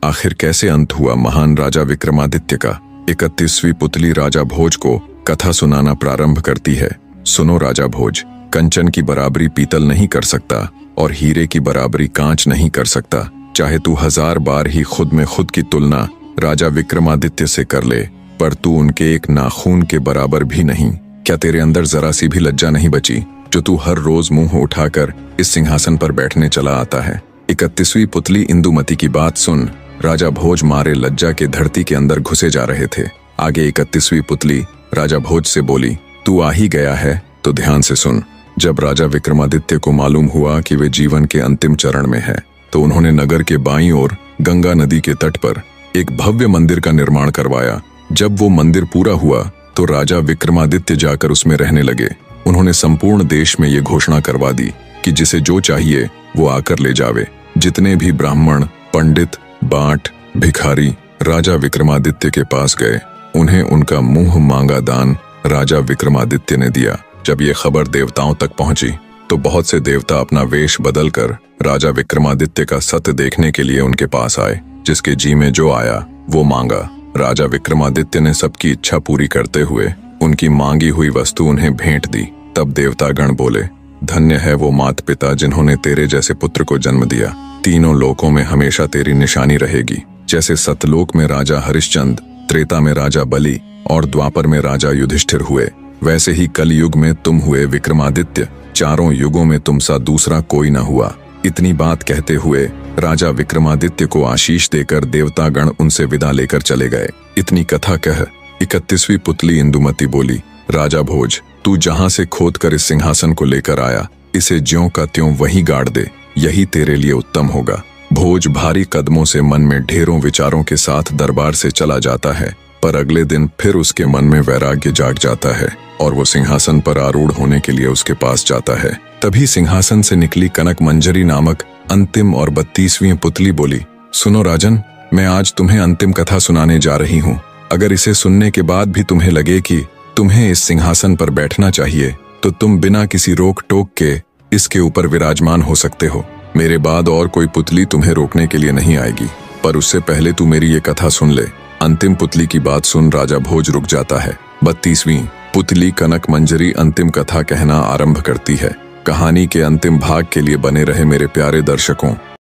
आखिर कैसे अंत हुआ महान राजा विक्रमादित्य का। 31वीं पुतली राजा भोज को कथा सुनाना प्रारंभ करती है। सुनो राजा भोज, कंचन की बराबरी पीतल नहीं कर सकता और हीरे की बराबरी कांच नहीं कर सकता। चाहे तू 1000 बार ही खुद में खुद की तुलना राजा विक्रमादित्य से कर ले, पर तू उनके एक नाखून के बराबर भी नहीं। क्या तेरे अंदर जरा सी भी लज्जा नहीं बची, जो तू हर रोज मुंह उठाकर इस सिंहासन पर बैठने चला आता है। 31वीं पुतली इंदुमती की बात सुन राजा भोज मारे लज्जा के धरती के अंदर घुसे जा रहे थे। आगे 31वीं पुतली राजा भोज से बोली, तू आ ही गया है तो ध्यान से सुन। जब राजा विक्रमादित्य को मालूम हुआ कि वे जीवन के अंतिम चरण में है, तो उन्होंने नगर के बाईं ओर गंगा नदी के तट पर एक भव्य मंदिर का निर्माण करवाया। जब वो मंदिर पूरा हुआ तो राजा विक्रमादित्य जाकर उसमें रहने लगे। उन्होंने संपूर्ण देश में ये घोषणा करवा दी कि जिसे जो चाहिए वो आकर ले जावे। जितने भी ब्राह्मण, पंडित, बांट, भिखारी राजा विक्रमादित्य के पास गए, उन्हें उनका मुंह मांगा दान राजा विक्रमादित्य ने दिया। जब ये खबर देवताओं तक पहुंची तो बहुत से देवता अपना वेश बदलकर राजा विक्रमादित्य का सत्य देखने के लिए उनके पास आए। जिसके जी में जो आया वो मांगा। राजा विक्रमादित्य ने सबकी इच्छा पूरी करते हुए उनकी मांगी हुई वस्तु उन्हें भेंट दी। तब देवतागण बोले, धन्य है वो माता पिता जिन्होंने तेरे जैसे पुत्र को जन्म दिया। तीनों लोकों में हमेशा तेरी निशानी रहेगी। जैसे सतलोक में राजा हरिश्चंद्र, त्रेता में राजा बलि और द्वापर में राजा युधिष्ठिर हुए, वैसे ही कलयुग में तुम हुए विक्रमादित्य। चारों युगों में तुम सा दूसरा कोई न हुआ। इतनी बात कहते हुए राजा विक्रमादित्य को आशीष देकर देवतागण उनसे विदा लेकर चले गए। इतनी कथा कह 31वीं पुतली इंदुमती बोली, राजा भोज, तू जहां से खोद कर इस सिंहासन को लेकर आया, इसे ज्यों का त्यों वहीं गाड़ दे, यही तेरे लिए उत्तम होगा। भोज भारी कदमों से मन में ढेरों विचारों के साथ दरबार से चला जाता है, पर अगले दिन फिर उसके मन में वैराग्य जाग जाता है और वो सिंहासन पर आरूढ़ होने के लिए उसके पास जाता है। तभी सिंहासन से निकली कनक मंजरी नामक अंतिम और 32वीं पुतली बोली, सुनो राजन, मैं आज तुम्हें अंतिम कथा सुनाने जा रही हूँ। अगर इसे सुनने के बाद भी तुम्हें लगे कि तुम्हें इस सिंहासन पर बैठना चाहिए, तो तुम बिना किसी रोक टोक के इसके ऊपर विराजमान हो सकते हो। मेरे बाद और कोई पुतली तुम्हें रोकने के लिए नहीं आएगी, पर उससे पहले तू मेरी ये कथा सुन ले। अंतिम पुतली की बात सुन राजा भोज रुक जाता है। 32वीं पुतली कनक मंजरी अंतिम कथा कहना आरंभ करती है। कहानी के अंतिम भाग के लिए बने रहे मेरे प्यारे दर्शकों।